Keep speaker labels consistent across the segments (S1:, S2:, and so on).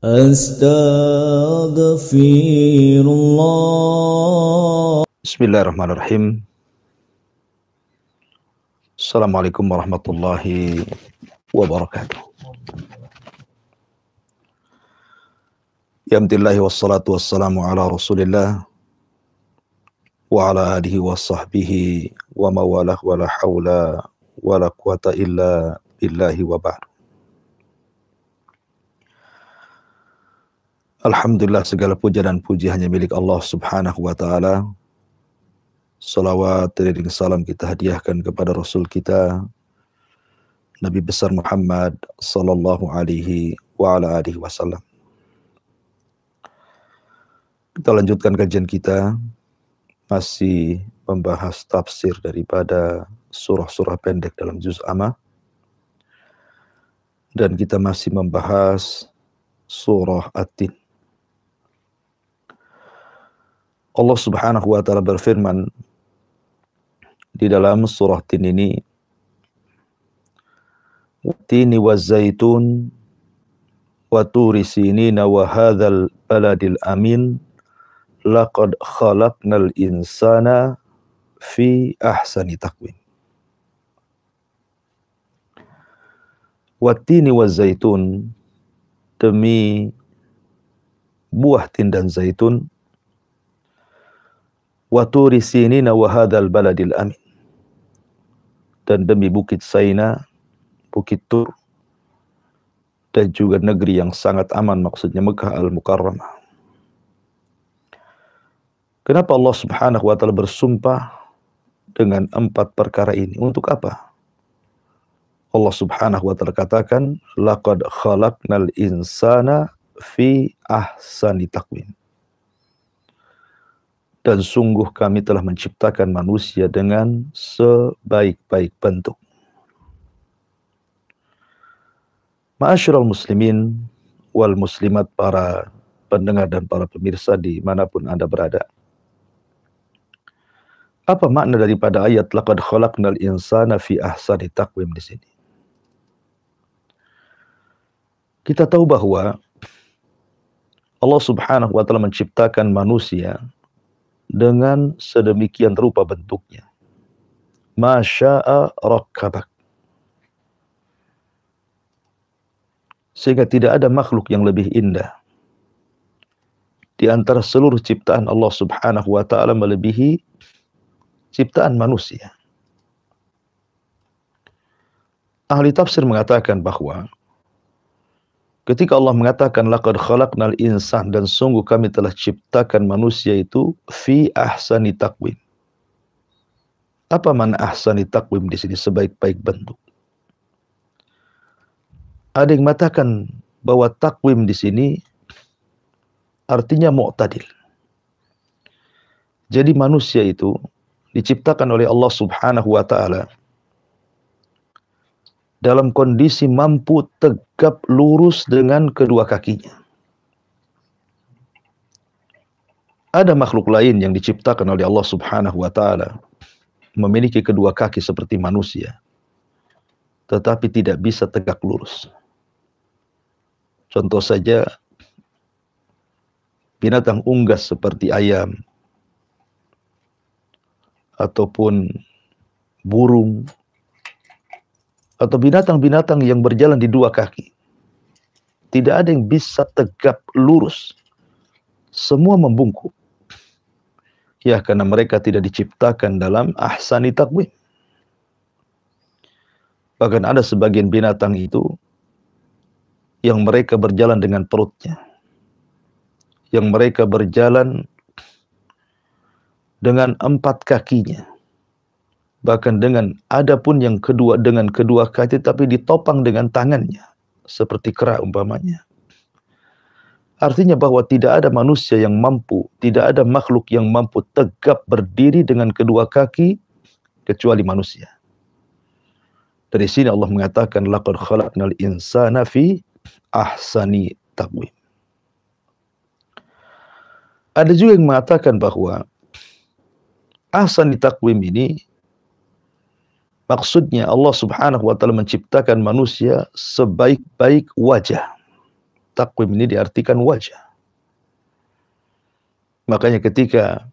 S1: Astaghfirullah.
S2: Bismillahirrahmanirrahim. Assalamualaikum warahmatullahi wabarakatuh. Alhamdulillah wassalatu wassalamu ala Rasulillah wa ala alihi wa sahbihi wa mawalah wa la hawla wa la quwata illa billahi wa ba'd. Alhamdulillah, segala puja dan puji hanya milik Allah Subhanahu wa taala. Salawat dan salam kita hadiahkan kepada Rasul kita Nabi besar Muhammad sallallahu alaihi wa ala alihi wasallam. Kita lanjutkan kajian kita, masih membahas tafsir daripada surah-surah pendek dalam juz amma, dan kita masih membahas surah At-Tin. Allah Subhanahu wa taala berfirman di dalam surah Tin ini, "Tini waz-zaitun wa turi sinina wa hadzal baladil amin laqad khalaqnal insana fi ahsani taqwim." Wa tini waz-zaitun, demi buah tin dan zaitun, wa turi sinina wa hadzal baladil amin, dan demi bukit Saina, bukit Tur, dan juga negeri yang sangat aman, maksudnya Mekah Al-Mukarramah. Kenapa Allah Subhanahu wa taala bersumpah dengan 4 perkara ini? Untuk apa? Allah Subhanahu wa taala katakan, laqad khalaqnal insana fi ahsani taqwim. Dan sungguh kami telah menciptakan manusia dengan sebaik-baik bentuk. Ma'asyiral muslimin wal muslimat, para pendengar dan para pemirsa dimanapun Anda berada. Apa makna daripada ayat laqad khalaqnal insana fi ahsani taqwim di sini? Kita tahu bahwa Allah Subhanahu wa taala menciptakan manusia dengan sedemikian rupa bentuknya. Masya'a rakkabak. Sehingga tidak ada makhluk yang lebih indah di antara seluruh ciptaan Allah Subhanahu wa taala melebihi ciptaan manusia. Ahli tafsir mengatakan bahwa ketika Allah mengatakan laqad khalaqnal insan, dan sungguh kami telah ciptakan manusia itu fi ahsani taqwim. Apa makna ahsani taqwim di sini? Sebaik-baik bentuk. Ada yang mengatakan bahwa takwim di sini artinya mu'tadil. Jadi manusia itu diciptakan oleh Allah Subhanahu wa taala dalam kondisi mampu tegap lurus dengan kedua kakinya. Ada makhluk lain yang diciptakan oleh Allah Subhanahu wa taala memiliki kedua kaki seperti manusia, tetapi tidak bisa tegak lurus. Contoh saja binatang unggas seperti ayam, ataupun burung, atau binatang-binatang yang berjalan di dua kaki. Tidak ada yang bisa tegap lurus. Semua membungkuk. Ya, karena mereka tidak diciptakan dalam ahsani taqwim. Bahkan ada sebagian binatang itu yang mereka berjalan dengan perutnya, yang mereka berjalan dengan 4 kakinya, bahkan dengan ada pun yang dengan kedua kaki tapi ditopang dengan tangannya, seperti kera umpamanya. Artinya bahwa tidak ada manusia yang mampu, tidak ada makhluk yang mampu tegap berdiri dengan kedua kaki kecuali manusia. Dari sini Allah mengatakan laqad khalaqnal insana fi ahsani taqwim. Ada juga yang mengatakan bahwa ahsani taqwim ini maksudnya Allah Subhanahu wa taala menciptakan manusia sebaik-baik wajah. takwim ini diartikan wajah. Makanya ketika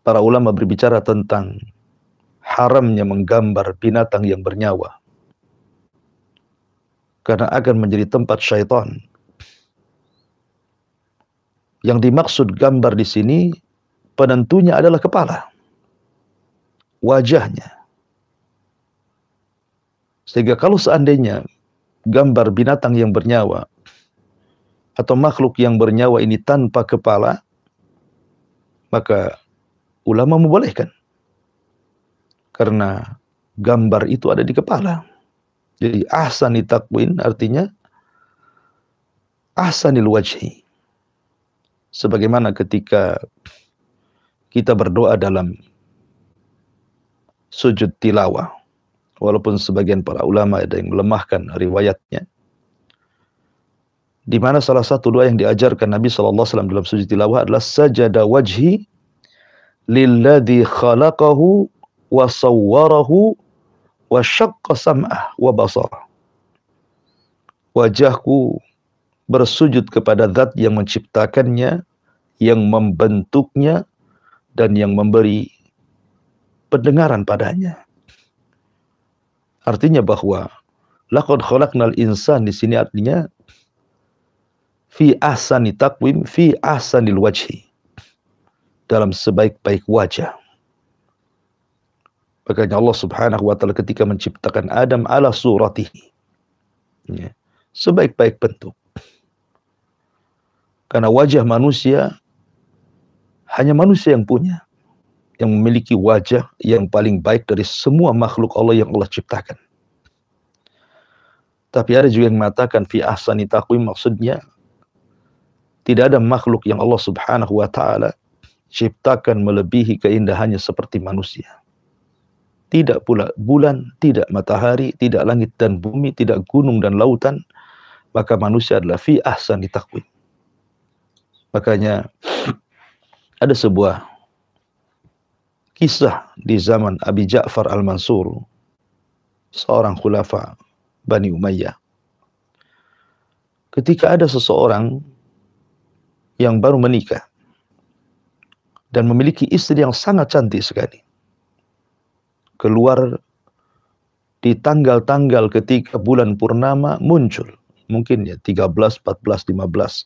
S2: para ulama berbicara tentang haramnya menggambar binatang yang bernyawa, karena akan menjadi tempat syaitan. Yang dimaksud gambar di sini penentunya adalah kepala, wajahnya. Sehingga kalau seandainya gambar binatang yang bernyawa atau makhluk yang bernyawa ini tanpa kepala, maka ulama membolehkan. Karena gambar itu ada di kepala. Jadi ahsani takwin artinya ahsanil wajhi. Sebagaimana ketika kita berdoa dalam sujud tilawah, walaupun sebagian para ulama ada yang melemahkan riwayatnya, di mana salah satu doa yang diajarkan Nabi SAW dalam sujud tilawah adalah sajada wajhi lilladzi khalaqahu wa sawwarahu wa syaqqa sam'ah wa basarah. Wajahku bersujud kepada zat yang menciptakannya, yang membentuknya, dan yang memberi pendengaran padanya. Artinya bahwa laqad khalaqnal insan di sini artinya fi ahsani taqwim, fi ahsanil wajhi, dalam sebaik-baik wajah. Makanya Allah Subhanahu wa taala ketika menciptakan Adam ala suratihi, ya, sebaik-baik bentuk. Karena wajah manusia hanya manusia yang punya, yang memiliki wajah yang paling baik dari semua makhluk Allah yang Allah ciptakan. Tapi ada juga yang mengatakan fi ahsani taqwim, maksudnya tidak ada makhluk yang Allah Subhanahu wa taala ciptakan melebihi keindahannya seperti manusia. Tidak pula bulan, tidak matahari, tidak langit dan bumi, tidak gunung dan lautan, maka manusia adalah fi ahsani taqwim. Makanya ada sebuah kisah di zaman Abi Ja'far Al-Mansur, seorang khulafa Bani Umayyah. Ketika ada seseorang yang baru menikah dan memiliki istri yang sangat cantik sekali, keluar di tanggal-tanggal ketika bulan purnama muncul, mungkin ya 13, 14, 15.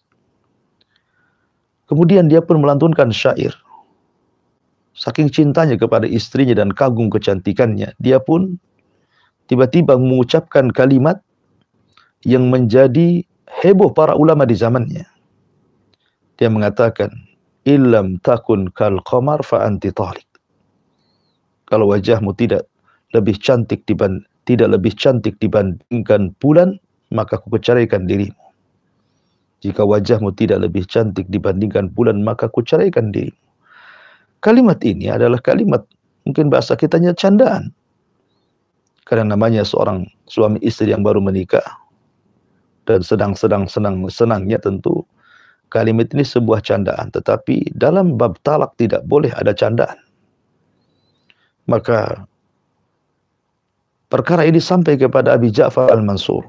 S2: Kemudian dia pun melantunkan syair. Saking cintanya kepada istrinya dan kagum kecantikannya, dia pun tiba-tiba mengucapkan kalimat yang menjadi heboh para ulama di zamannya. Dia mengatakan, "Illam takun kal qamar fa anti talik." Kalau wajahmu tidak lebih cantik dibandingkan bulan, maka aku ceraikan dirimu. Jika wajahmu tidak lebih cantik dibandingkan bulan, maka aku ceraikan dirimu. Kalimat ini adalah kalimat, mungkin bahasa kitanya candaan. Karena namanya seorang suami istri yang baru menikah dan sedang senangnya, tentu kalimat ini sebuah candaan. Tetapi dalam bab talak tidak boleh ada candaan. Maka perkara ini sampai kepada Abi Ja'far Al-Mansur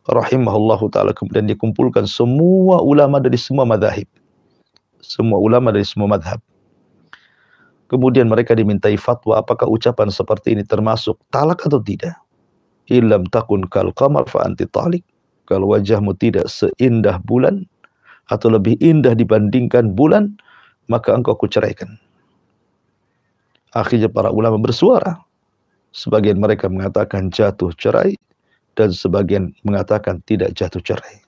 S2: rahimahullahu ta'ala. Kemudian dikumpulkan semua ulama dari semua madhab. Kemudian mereka dimintai fatwa apakah ucapan seperti ini termasuk talak atau tidak. Illam takun kal qamar fa anti talik. Kalau wajahmu tidak seindah bulan atau lebih indah dibandingkan bulan, maka engkau kuceraikan. Akhirnya para ulama bersuara. Sebagian mereka mengatakan jatuh cerai, dan sebagian mengatakan tidak jatuh cerai.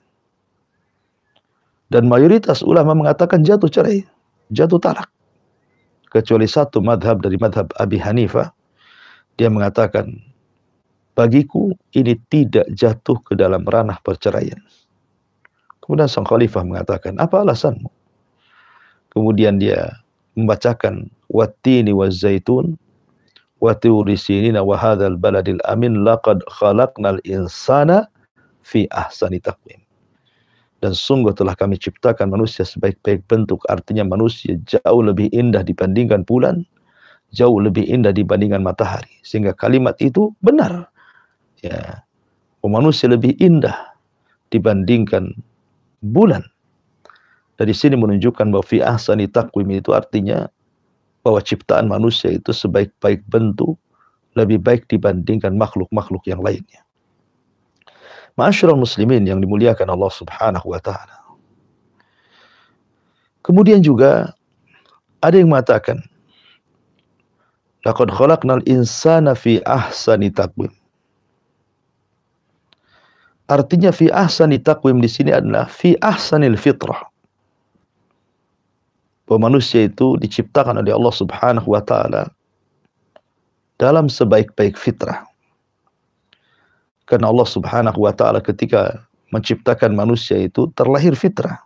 S2: Dan mayoritas ulama mengatakan jatuh cerai, jatuh talak. Kecuali satu madhab dari madhab Abi Hanifah, dia mengatakan, bagiku ini tidak jatuh ke dalam ranah perceraian. Kemudian sang khalifah mengatakan, apa alasanmu? Kemudian dia membacakan wattini wazzaitun wa turi sinina wa hadzal baladil amin laqad khalaqnal insana fi ahsani taqwim. Dan sungguh telah kami ciptakan manusia sebaik-baik bentuk. Artinya manusia jauh lebih indah dibandingkan bulan, jauh lebih indah dibandingkan matahari. Sehingga kalimat itu benar. Ya, manusia lebih indah dibandingkan bulan. Dari sini menunjukkan bahwa fi ahsani taqwim itu artinya bahwa ciptaan manusia itu sebaik-baik bentuk lebih baik dibandingkan makhluk-makhluk yang lainnya. Ma'asyiral muslimin yang dimuliakan Allah Subhanahu wa taala. Kemudian juga ada yang mengatakan laqad khalaqnal insana fi ahsani taqwim. Artinya fi ahsani taqwim di sini adalah fi ahsanil fitrah. Bahwa manusia itu diciptakan oleh Allah Subhanahu wa taala dalam sebaik-baik fitrah. Karena Allah Subhanahu wa taala ketika menciptakan manusia itu terlahir fitrah.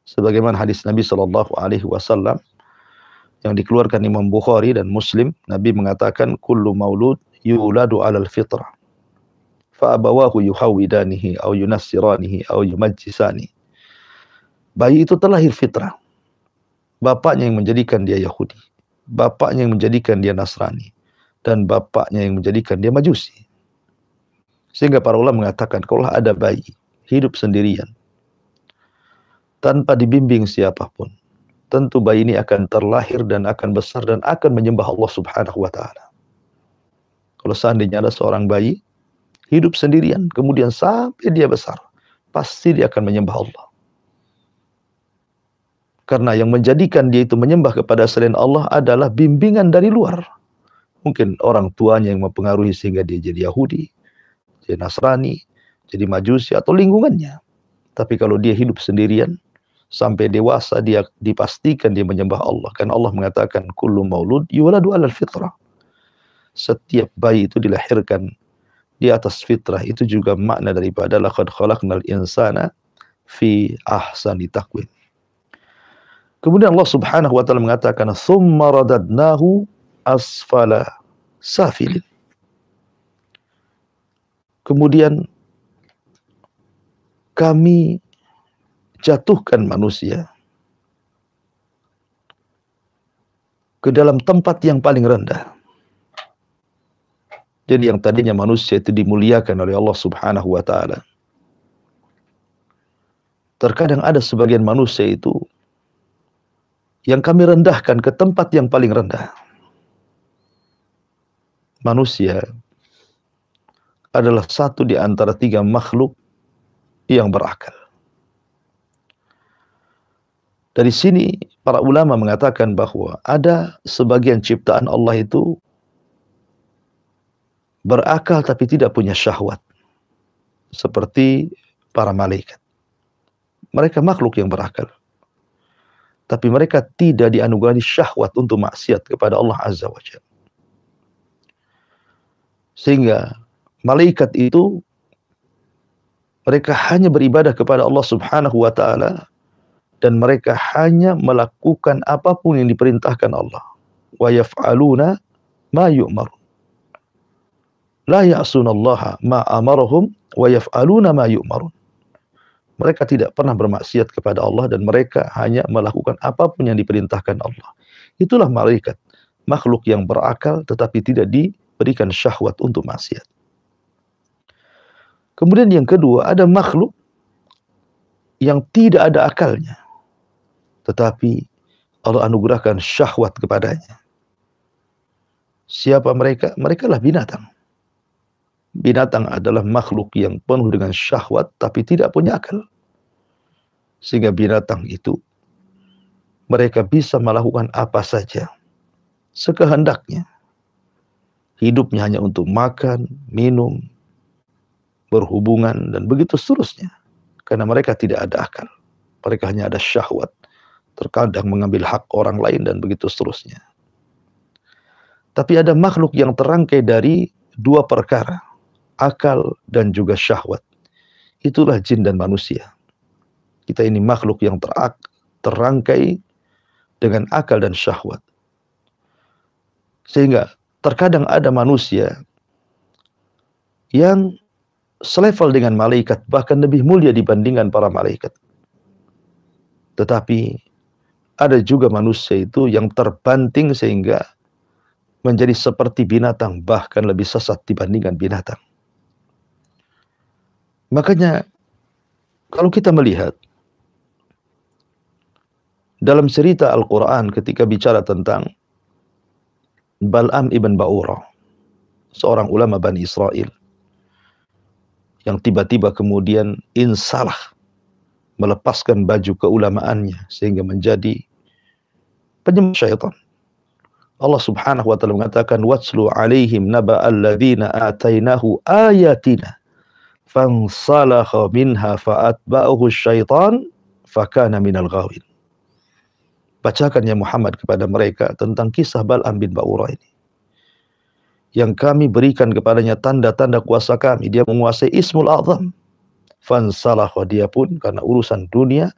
S2: Sebagaimana hadis Nabi sallallahu alaihi wasallam yang dikeluarkan Imam Bukhari dan Muslim, Nabi mengatakan kullu maulud yuladu 'alal fitrah. Fa abawahu yuhawidanihi aw yunassiranihi aw yumajjisani. Bayi itu terlahir fitrah. Bapaknya yang menjadikan dia Yahudi, bapaknya yang menjadikan dia Nasrani, dan bapaknya yang menjadikan dia Majusi. Sehingga para ulama mengatakan kalau ada bayi hidup sendirian tanpa dibimbing siapapun, tentu bayi ini akan terlahir dan akan besar dan akan menyembah Allah Subhanahu wa taala. Kalau seandainya ada seorang bayi hidup sendirian kemudian sampai dia besar, pasti dia akan menyembah Allah. Karena yang menjadikan dia itu menyembah kepada selain Allah adalah bimbingan dari luar. Mungkin orang tuanya yang mempengaruhi sehingga dia jadi Yahudi, jadi Nasrani, jadi Majusi, atau lingkungannya. Tapi kalau dia hidup sendirian, sampai dewasa dia dipastikan dia menyembah Allah. Karena Allah mengatakan, kullu maulud yuladu 'alal fitrah. Setiap bayi itu dilahirkan di atas fitrah. Itu juga makna daripada laqad khalaqnal insana fi ahsani taqwim. Kemudian Allah Subhanahu wa taala mengatakan tsumma radadnahu asfala safilin. Kemudian kami jatuhkan manusia ke dalam tempat yang paling rendah. Jadi yang tadinya manusia itu dimuliakan oleh Allah Subhanahu wa taala. Terkadang ada sebagian manusia itu yang kami rendahkan ke tempat yang paling rendah. Manusia adalah satu di antara 3 makhluk yang berakal. Dari sini para ulama mengatakan bahwa ada sebagian ciptaan Allah itu berakal tapi tidak punya syahwat. Seperti para malaikat. Mereka makhluk yang berakal. Tapi mereka tidak dianugerahi syahwat untuk maksiat kepada Allah Azza wa Jalla. Sehingga malaikat itu mereka hanya beribadah kepada Allah Subhanahu wa taala dan mereka hanya melakukan apapun yang diperintahkan Allah. Wa yaf'aluna ma yu'marun. La ya'sunallaha ma amarahum wa yaf'aluna ma yu'marun. Mereka tidak pernah bermaksiat kepada Allah dan mereka hanya melakukan apapun yang diperintahkan Allah. Itulah malaikat, makhluk yang berakal tetapi tidak diberikan syahwat untuk maksiat. Kemudian yang kedua, ada makhluk yang tidak ada akalnya, tetapi Allah anugerahkan syahwat kepadanya. Siapa mereka? Mereka lah binatang. Binatang adalah makhluk yang penuh dengan syahwat tapi tidak punya akal. Sehingga binatang itu mereka bisa melakukan apa saja sekehendaknya. Hidupnya hanya untuk makan, minum, berhubungan dan begitu seterusnya. Karena mereka tidak ada akal. Mereka hanya ada syahwat. Terkadang mengambil hak orang lain dan begitu seterusnya. Tapi ada makhluk yang terangkai dari 2 perkara. Akal dan juga syahwat. Itulah jin dan manusia. Kita ini makhluk yang terangkai dengan akal dan syahwat. Sehingga terkadang ada manusia yang selevel dengan malaikat, bahkan lebih mulia dibandingkan para malaikat. Tetapi ada juga manusia itu yang terbanting sehingga menjadi seperti binatang, bahkan lebih sesat dibandingkan binatang. Makanya Kalau kita melihat dalam cerita Al-Quran ketika bicara tentang Bal'am ibn Ba'urah, seorang ulama Bani Israel, yang tiba-tiba kemudian insalah, melepaskan baju keulamaannya sehingga menjadi penyembah syaitan. Allah Subhanahu wa taala mengatakan, "Watslu 'alaihim naba'al ladzina atainahu ayatina fansalakha minha fa'atba'ahu syaitan fakana minal ghawin." Bacakan ya Muhammad kepada mereka tentang kisah Bal'am bin Ba'urah ini, yang kami berikan kepadanya tanda-tanda kuasa kami. Dia menguasai Ismul A'zam. Fansalakha, dia pun karena urusan dunia,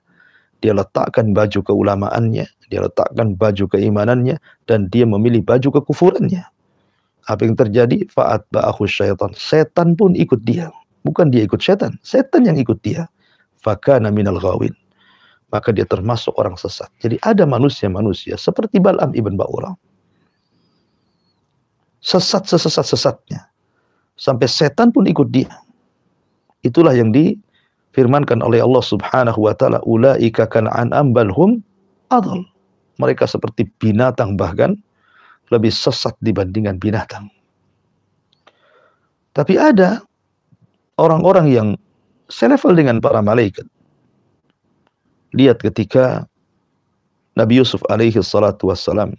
S2: dia letakkan baju keulamaannya, dia letakkan baju keimanannya, dan dia memilih baju kekufurannya. Apa yang terjadi? Fa'atba'ahu syaitan. Setan pun ikut dia. Bukan dia ikut setan, setan yang ikut dia. Fakana minal ghawin. Maka dia termasuk orang sesat. Jadi ada manusia-manusia seperti Bal'am ibn Ba'urah, sesat sesat-sesatnya, sampai setan pun ikut dia. Itulah yang difirmankan oleh Allah Subhanahu wa taala, ulaika kan'an'am bal hum adall. Mereka seperti binatang, bahkan lebih sesat dibandingkan binatang. Tapi ada orang-orang yang selevel dengan para malaikat. Lihat ketika Nabi Yusuf alaihi salatu wassalam,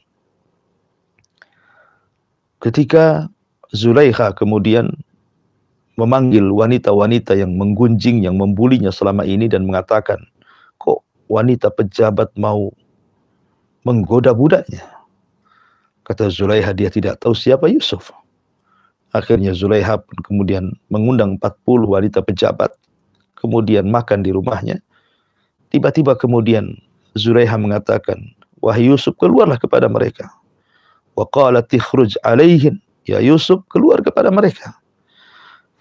S2: ketika Zulaikha kemudian memanggil wanita-wanita yang menggunjing, yang membulinya selama ini, dan mengatakan, kok wanita pejabat mau menggoda budaknya? Kata Zulaikha, dia tidak tahu siapa Yusuf. Akhirnya Zulaikha pun kemudian mengundang 40 wanita pejabat, kemudian makan di rumahnya. Tiba-tiba kemudian Zulaikha mengatakan, wahai Yusuf, keluarlah kepada mereka. Wa qalat ikhruj alaihin, ya Yusuf, keluar kepada mereka.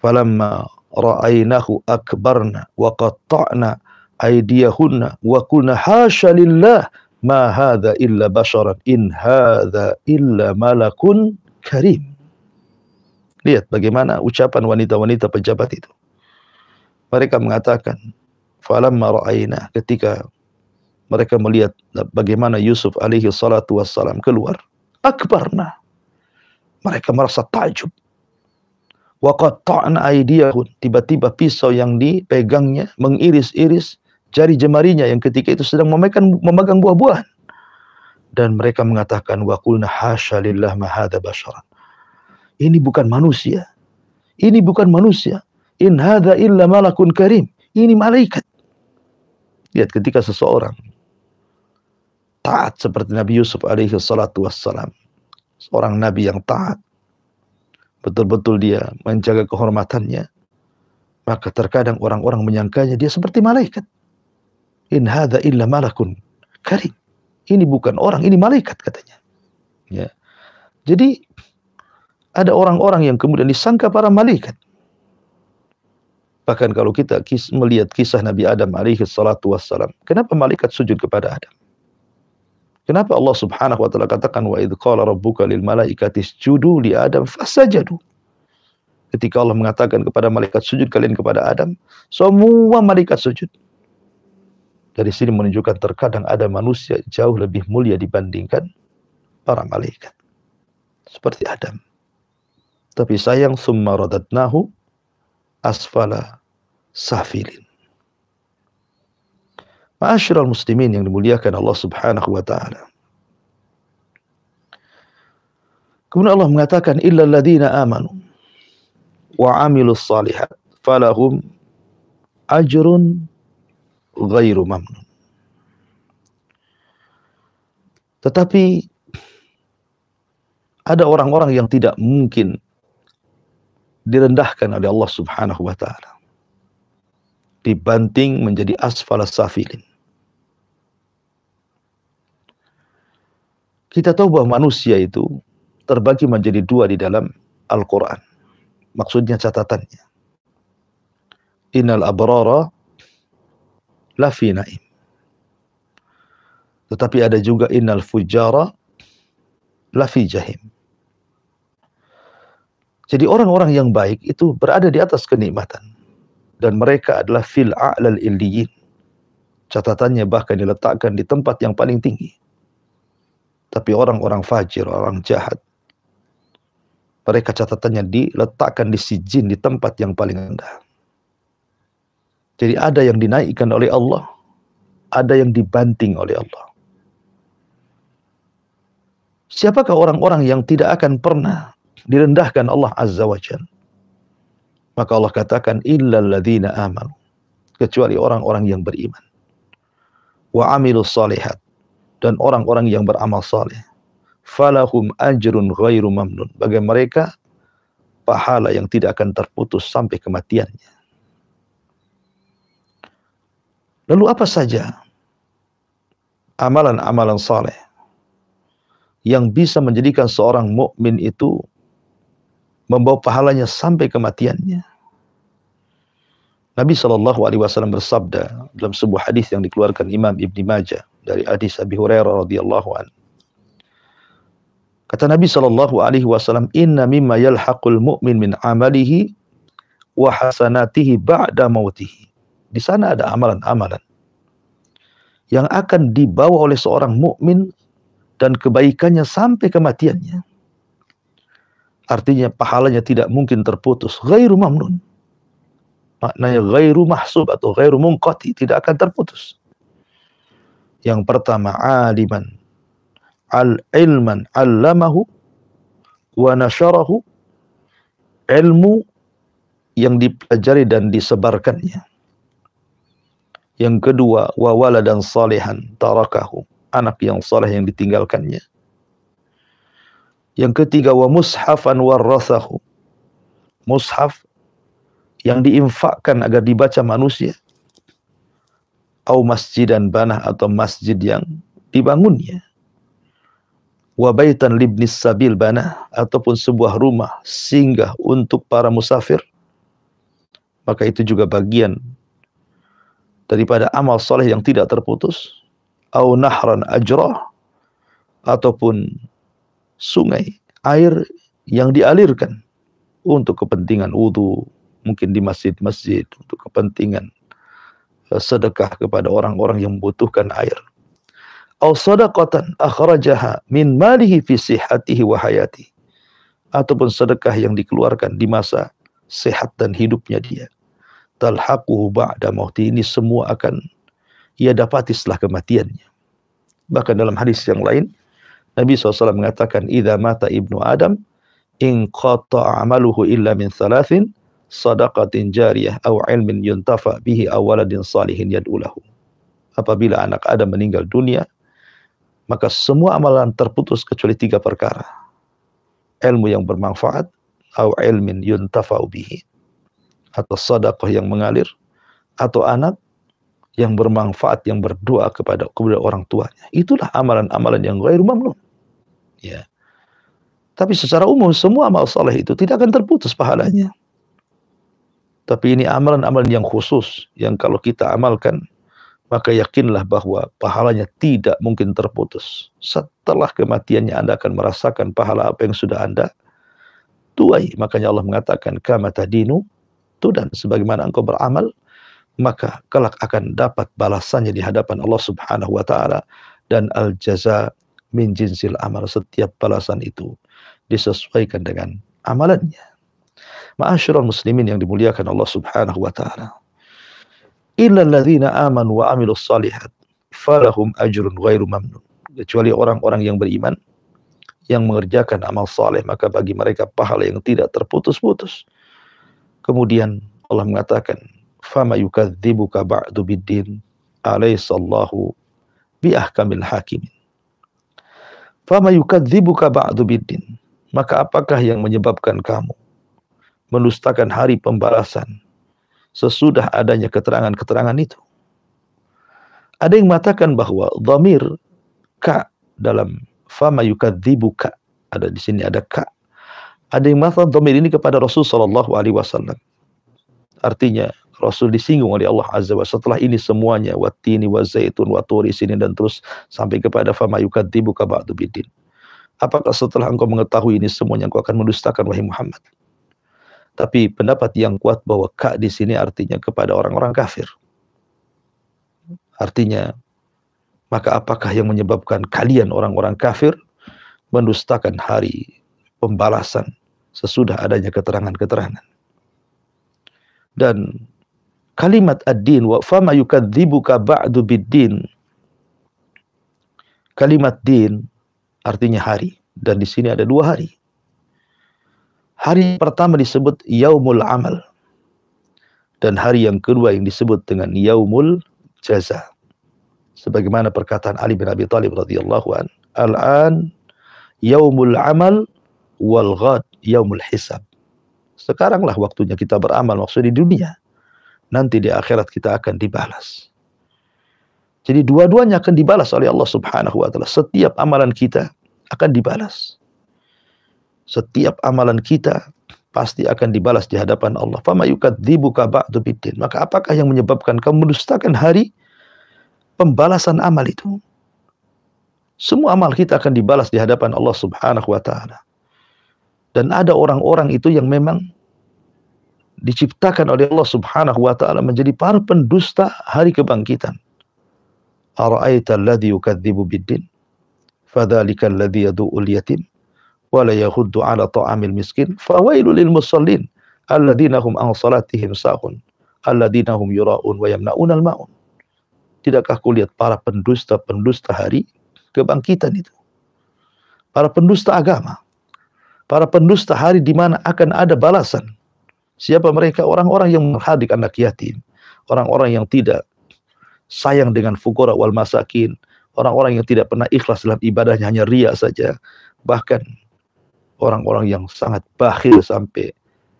S2: Falamma ra'ainahu akbarna wa qatta'na aydiyahunna wa qulna hasya lillah ma hadza illa basharan in hadza illa malakun karim. Lihat bagaimana ucapan wanita-wanita pejabat itu. Mereka mengatakan, falamma ra'aina, ketika mereka melihat bagaimana Yusuf alaihi salatu wassalam keluar, akbarna, mereka merasa takjub. Wa qatta'na aydiyahun, tiba-tiba pisau yang dipegangnya mengiris-iris jari jemarinya yang ketika itu sedang memegang buah-buahan. Dan mereka mengatakan, wa qulna hasya lillah ma hadza basharan. Ini bukan manusia. Ini bukan manusia. In hadza illa malakun karim. Ini malaikat. Lihat ketika seseorang taat seperti Nabi Yusuf alaihi salatu wassalam, seorang nabi yang taat, betul-betul dia menjaga kehormatannya, maka terkadang orang-orang menyangkanya dia seperti malaikat. In hadza illa malakun karim. Ini bukan orang, ini malaikat, katanya. Ya. Jadi ada orang-orang yang kemudian disangka para malaikat. Bahkan kalau kita melihat kisah Nabi Adam alaihi salatu wassalam, kenapa malaikat sujud kepada Adam? Kenapa Allah Subhanahu wa taala katakan, wa idz qala rabbuka lil malaikati isjudu li Adam fasajadu? Ketika Allah mengatakan kepada malaikat sujud kalian kepada Adam, semua malaikat sujud. Dari sini menunjukkan terkadang ada manusia jauh lebih mulia dibandingkan para malaikat, seperti Adam. Tapi sayang, summa radadnahu asfala safilin. Ma'asyiral muslimin yang dimuliakan Allah Subhanahu wa taala. Kemudian Allah mengatakan, illal ladzina amanu wa 'amilus shalihat falahum ajrun ghairu mamnun. Tetapi ada orang-orang yang tidak mungkin direndahkan oleh Allah Subhanahu wa taala, dibanting menjadi asfalas safilin. Kita tahu bahwa manusia itu terbagi menjadi dua di dalam Al-Quran. Maksudnya catatannya, innal abrara lafi naim. Tetapi ada juga innal fujara lafi jahim. Jadi orang-orang yang baik itu berada di atas kenikmatan. dan mereka adalah fil a'lal illiyin. Catatannya bahkan diletakkan di tempat yang paling tinggi. Tapi orang-orang fajir, orang jahat, mereka catatannya diletakkan di sijin, di tempat yang paling rendah. Jadi ada yang dinaikkan oleh Allah, ada yang dibanting oleh Allah. Siapakah orang-orang yang tidak akan pernah direndahkan Allah Azza wa Jalla? Maka Allah katakan, illal ladzina amanu, kecuali orang-orang yang beriman, wa amilus shalihat, dan orang-orang yang beramal saleh, falahum ajrun ghairu mamnun, bagi mereka pahala yang tidak akan terputus sampai kematiannya. Lalu apa saja amalan-amalan saleh yang bisa menjadikan seorang mukmin itu membawa pahalanya sampai kematiannya? Nabi SAW bersabda dalam sebuah hadis yang dikeluarkan Imam Ibn Majah dari hadis Abi Hurairah radhiyallahu anhu. Kata Nabi SAW, inna mimma yalhaqul mu'min min amalihi wa hasanatihi ba'da mautihi. Di sana ada amalan-amalan yang akan dibawa oleh seorang mukmin dan kebaikannya sampai kematiannya. Artinya pahalanya tidak mungkin terputus. Ghairu mamnun. Maknanya ghairu mahsub atau ghairu munqati, tidak akan terputus. Yang pertama, aliman al-ilman allamahu wa nasyarahu, ilmu yang dipelajari dan disebarkannya. Yang kedua, wa waladan salihan tarakahu, anak yang saleh yang ditinggalkannya. Yang ketiga, wa mushafan warathahu, mushaf yang diinfakkan agar dibaca manusia. Au masjidan banah, atau masjid yang dibangunnya. Wa baitan libnis sabil banah, ataupun sebuah rumah singgah untuk para musafir. Maka itu juga bagian daripada amal soleh yang tidak terputus. Au nahran ajrah, ataupun sungai, air yang dialirkan untuk kepentingan wudu, mungkin di masjid-masjid, untuk kepentingan sedekah kepada orang-orang yang membutuhkan air. Au sadaqatan akhrajaha min malihi fi sihhatihi wa hayati, ataupun sedekah yang dikeluarkan di masa sehat dan hidupnya dia. Talhaquhu ba'da mauti, ini semua akan ia dapati setelah kematiannya. Bahkan dalam hadis yang lain, Nabi SAW mengatakan, idza mata ibnu Adam in qata'a amaluhu illa min thalathin, sadaqatin jariyah aw ilmin yuntafa bihi aw waladin salihin yad'u lahu. Apabila anak Adam meninggal dunia, maka semua amalan terputus kecuali 3 perkara. Ilmu yang bermanfaat, aw ilmin yuntafa'u bihi, atau sedekah yang mengalir, atau anak yang bermanfaat yang berdoa kepada orang tuanya. Itulah amalan-amalan yang ghairu mamnun. Ya. Tapi secara umum semua amal saleh itu tidak akan terputus pahalanya. Tapi ini amalan-amalan yang khusus, yang kalau kita amalkan, maka yakinlah bahwa pahalanya tidak mungkin terputus. Setelah kematiannya Anda akan merasakan pahala apa yang sudah Anda tuai. Makanya Allah mengatakan, kama tadinu tudan, sebagaimana engkau beramal, maka kelak akan dapat balasannya di hadapan Allah Subhanahu wa taala. Dan al jaza min jinsil amal, setiap balasan itu disesuaikan dengan amalannya. Ma'asyiral muslimin yang dimuliakan Allah Subhanahu wa taala. Illal ladzina amanu wa amilus shalihat falahum ajrun ghairu mamnun. Kecuali orang-orang yang beriman yang mengerjakan amal saleh, maka bagi mereka pahala yang tidak terputus-putus. Kemudian Allah mengatakan, fama yukadzibuka ba'du biddin alaysallahu biahkamil hakimin. Fama yukadzibuka ba'du biddin, maka apakah yang menyebabkan kamu mendustakan hari pembalasan sesudah adanya keterangan-keterangan itu? Ada yang mengatakan bahwa dhamir ka dalam fama yukadzibuka, ada di sini ada ka. Ada yang mengatakan dhamir ini kepada Rasul sallallahu alaihi wasallam. Artinya Rasul disinggung oleh Allah Azza wa Jalla setelah ini semuanya, wattini wa zaitun wa turi sini, dan terus sampai kepada fama yukadzibuka ba'du biddin. Apakah setelah engkau mengetahui ini semuanya engkau akan mendustakan wahai Muhammad? Tapi pendapat yang kuat bahwa ka di sini artinya kepada orang-orang kafir. Artinya, maka apakah yang menyebabkan kalian orang-orang kafir mendustakan hari pembalasan sesudah adanya keterangan-keterangan? Dan kalimat ad-din wa fama yukadzibuka ba'du bid-din. Kalimat din artinya hari, dan di sini ada dua hari. Hari pertama disebut yaumul amal, dan hari yang kedua yang disebut dengan yaumul jaza. Sebagaimana perkataan Ali bin Abi Thalib radhiyallahu an, al-an yaumul amal wal ghad yaumul hisab. Sekaranglah waktunya kita beramal, maksud di dunia. Nanti di akhirat kita akan dibalas. Jadi dua-duanya akan dibalas oleh Allah Subhanahu wa taala. Setiap amalan kita akan dibalas. Setiap amalan kita pasti akan dibalas di hadapan Allah. Fama yukadzibuka ba'du biddin. Maka apakah yang menyebabkan kamu mendustakan hari pembalasan amal itu? Semua amal kita akan dibalas di hadapan Allah Subhanahu wa taala. Dan ada orang-orang itu yang memang diciptakan oleh Allah Subhanahu wa taala menjadi para pendusta hari kebangkitan. Ara'aita alladhi yukadzibu biddin? Fadzalika alladhi yadu'ul yatim wala yahuddu 'ala ta'amil miskin fawailul lil musallin alladzina hum an salatihim sahun alladzina hum yura'un wa yamna'unal ma'un. Tidakkah kau lihat para pendusta-pendusta hari kebangkitan itu? Para pendusta agama, para pendusta hari di mana akan ada balasan. Siapa mereka? Orang-orang yang menghadik anak yatim, orang-orang yang tidak sayang dengan fuqara wal masakin, orang-orang yang tidak pernah ikhlas dalam ibadahnya, hanya riya saja. Bahkan orang-orang yang sangat bakhil sampai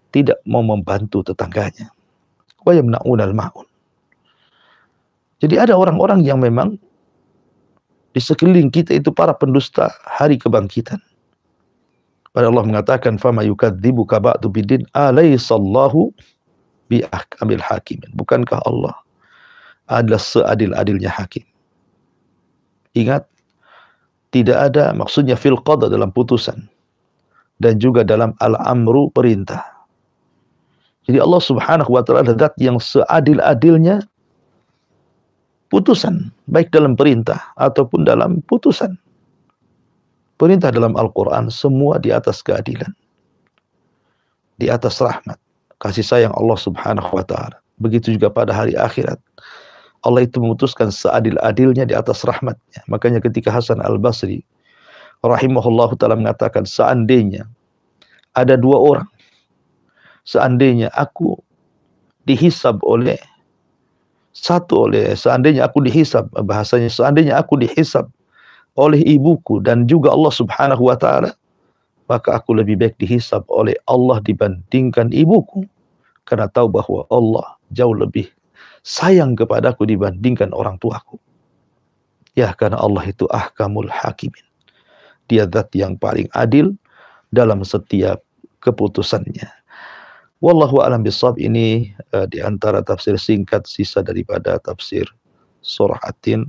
S2: tidak mau membantu tetangganya. Wa yamna'unal ma'un. Jadi ada orang-orang yang memang di sekeliling kita itu para pendusta hari kebangkitan. Pada Allah mengatakan, "Fama yukadzibuka ba'du biddin alaysallahu bi ahkamil hakimin." Bukankah Allah adalah seadil-adilnya hakim? Ingat, tidak ada maksudnya fil qada dalam putusan, dan juga dalam al-amru perintah. Jadi Allah Subhanahu wa taala adalah zat yang seadil-adilnya putusan, baik dalam perintah ataupun dalam putusan. Perintah dalam Al-Quran semua di atas keadilan, di atas rahmat, kasih sayang Allah Subhanahu wa taala. Begitu juga pada hari akhirat, Allah itu memutuskan seadil-adilnya di atas rahmatnya. Makanya ketika Hasan Al-Basri rahimahullahu ta'ala mengatakan, seandainya ada dua orang, seandainya aku dihisab oleh seandainya aku dihisab, bahasanya seandainya aku dihisab oleh ibuku dan juga Allah Subhanahu wa taala, maka aku lebih baik dihisab oleh Allah dibandingkan ibuku, karena tahu bahwa Allah jauh lebih sayang kepadaku dibandingkan orang tuaku. Ya, karena Allah itu ahkamul hakimin. Dia zat yang paling adil dalam setiap keputusannya. Wallahu a'lam bishawab. Ini di antara tafsir singkat sisa daripada tafsir surah At-Tin.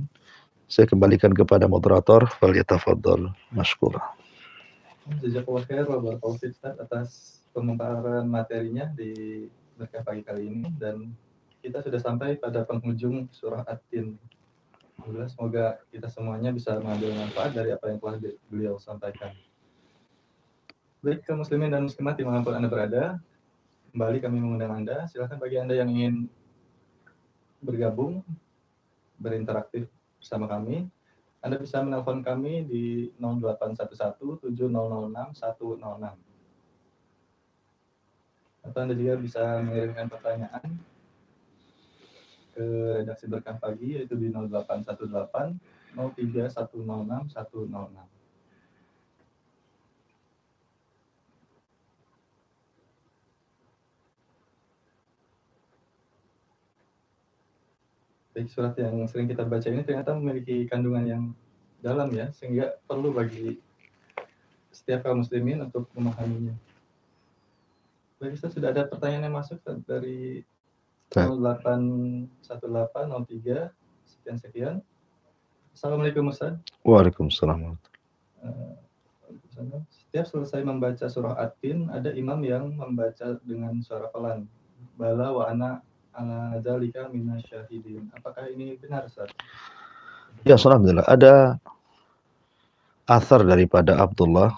S2: Saya kembalikan kepada moderator, falyatafaddal mashkura.
S1: Jazakallahu khair wa barakallahu fiik atas pemaparan materinya di berkah pagi kali ini, dan kita sudah sampai pada penghujung surah At-Tin. Semoga kita semuanya bisa mengambil manfaat dari apa yang telah beliau sampaikan. Baik, kaum muslimin dan muslimat dimanapun Anda berada, kembali kami mengundang Anda. Silakan bagi Anda yang ingin bergabung, berinteraktif bersama kami, Anda bisa menelpon kami di 0811 7006 106. Atau Anda juga bisa mengirimkan pertanyaan ke redaksi Berkah Pagi, yaitu di 0818 03 106 106. Baik, surat yang sering kita baca ini ternyata memiliki kandungan yang dalam ya, sehingga perlu bagi setiap kaum muslimin untuk memahaminya. Baik, sudah ada pertanyaan yang masuk dari 081803 sekian. Assalamualaikum Ustaz.
S2: Waalaikumsalam.
S1: Setiap selesai membaca surah At-Tin, ada imam yang membaca dengan suara pelan. Bala wa ana ala dzalika minasyahidin. Apakah ini benar, Ustaz?
S2: Ya, alhamdulillah. Ada athar daripada Abdullah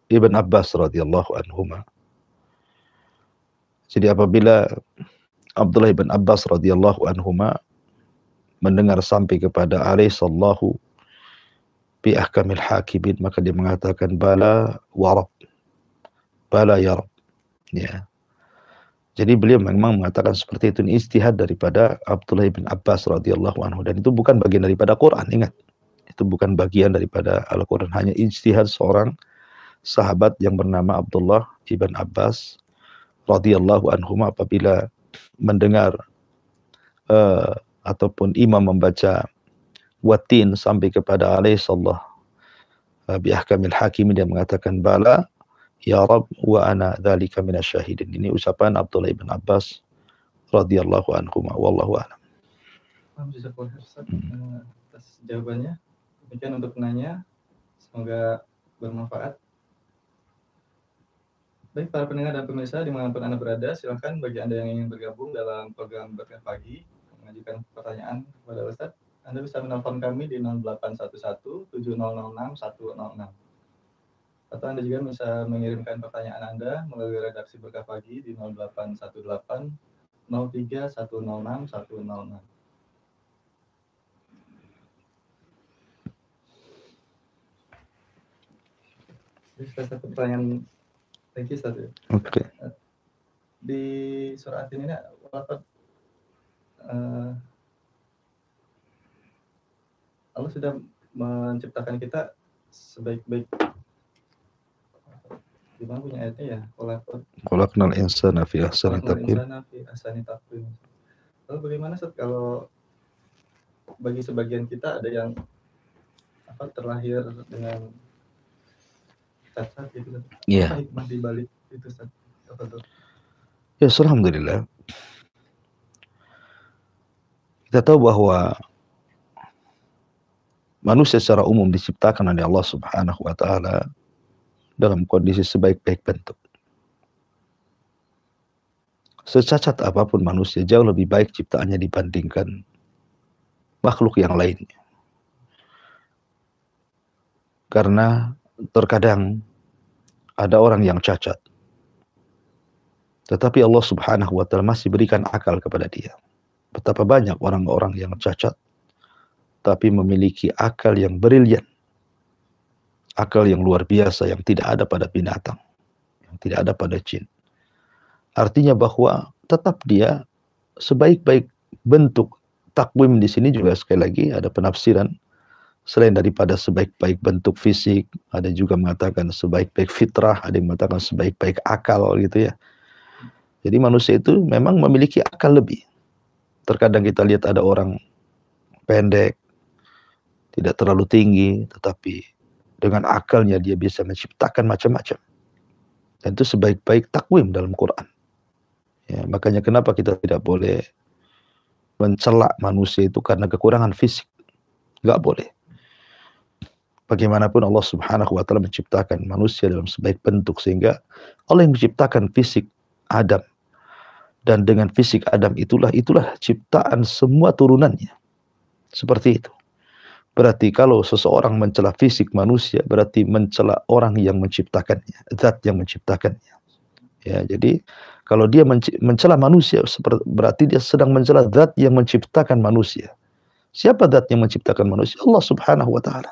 S2: ibn Abbas radhiyallahu anhuma. Jadi apabila Abdullah ibn Abbas radhiyallahu anhuma mendengar sampai kepada alaihi sallahu bi ahkamil hakimin, maka dia mengatakan bala wa rabb, bala ya rabb. Ya. Jadi beliau memang mengatakan seperti itu, ini ijtihad daripada Abdullah ibn Abbas radhiyallahu anhu, dan itu bukan bagian daripada Quran, ingat. Itu bukan bagian daripada Al-Quran, hanya ijtihad seorang sahabat yang bernama Abdullah ibn Abbas radhiyallahu anhu apabila mendengar ataupun imam membaca watin sampai kepada alaihi sallallahu bi ahkamil hakim, dia mengatakan bala ya Rabb wa ana dzalika minasyahidin. Ini ucapan Abdullah ibn Abbas radhiyallahu anhu, wallahu a'lam.
S1: Atas jawabannya. Demikian untuk penanya, semoga bermanfaat. Baik para pendengar dan pemirsa dimanapun Anda berada, silakan bagi Anda yang ingin bergabung dalam program Berkah Pagi, mengajukan pertanyaan kepada Ustaz, Anda bisa menelpon kami di 0811 7006 106. Atau Anda juga bisa mengirimkan pertanyaan Anda melalui redaksi Berkah Pagi di 0818 03 106 106. Satu pertanyaan lagi, Ustaz.
S2: Oke.
S1: Di surah At-Tin ini walaupun Allah sudah menciptakan kita sebaik-baik, gimana punya ayatnya ya?
S2: Khalaqnal insana fi ahsani
S1: taqwim. Lalu bagaimana Ustaz kalau bagi sebagian kita ada yang terlahir dengan cacat gitu?
S2: Iya.
S1: Apa hikmah di balik itu, Ustaz?
S2: Ya, alhamdulillah. Kita tahu bahwa manusia secara umum diciptakan oleh Allah Subhanahu wa taala dalam kondisi sebaik-baik bentuk. Secacat apapun manusia, jauh lebih baik ciptaannya dibandingkan makhluk yang lainnya. Karena terkadang ada orang yang cacat, tetapi Allah Subhanahu wa taala masih berikan akal kepada dia. Betapa banyak orang-orang yang cacat tapi memiliki akal yang brilian, akal yang luar biasa yang tidak ada pada binatang, yang tidak ada pada jin. Artinya bahwa tetap dia sebaik-baik bentuk. Takwim di sini juga sekali lagi ada penafsiran, selain daripada sebaik-baik bentuk fisik, ada juga mengatakan sebaik-baik fitrah, ada yang mengatakan sebaik-baik akal gitu ya. Jadi manusia itu memang memiliki akal lebih. Terkadang kita lihat ada orang pendek, tidak terlalu tinggi, tetapi dengan akalnya dia bisa menciptakan macam-macam. Dan itu sebaik-baik takwim dalam Quran. Ya, makanya kenapa kita tidak boleh mencela manusia itu karena kekurangan fisik. Nggak boleh. Bagaimanapun Allah Subhanahu wa taala menciptakan manusia dalam sebaik bentuk, sehingga Allah yang menciptakan fisik Adam. Dan dengan fisik Adam itulah ciptaan semua turunannya. Seperti itu. Berarti kalau seseorang mencela fisik manusia, berarti mencela orang yang menciptakannya, zat yang menciptakannya. Ya, jadi kalau dia mencela manusia, berarti dia sedang mencela zat yang menciptakan manusia. Siapa zat yang menciptakan manusia? Allah Subhanahu wa taala.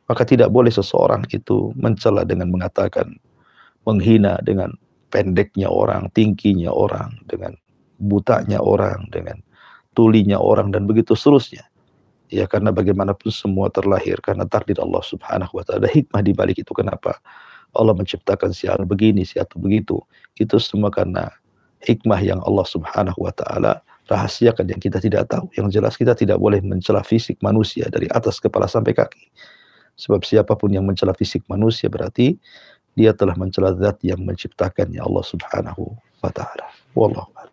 S2: Maka tidak boleh seseorang itu mencela dengan mengatakan, menghina dengan pendeknya orang, tingginya orang, dengan butanya orang, dengan tulinya orang, dan begitu seterusnya. Ya, karena bagaimanapun semua terlahir karena takdir Allah Subhanahu wa taala. Ada hikmah di balik itu, kenapa Allah menciptakan si A begini, si A begitu. Itu semua karena hikmah yang Allah Subhanahu wa taala rahasiakan yang kita tidak tahu. Yang jelas kita tidak boleh mencela fisik manusia dari atas kepala sampai kaki. Sebab siapapun yang mencela fisik manusia berarti dia telah mencela zat yang menciptakannya, Allah Subhanahu wa taala. Wallahu a'lam.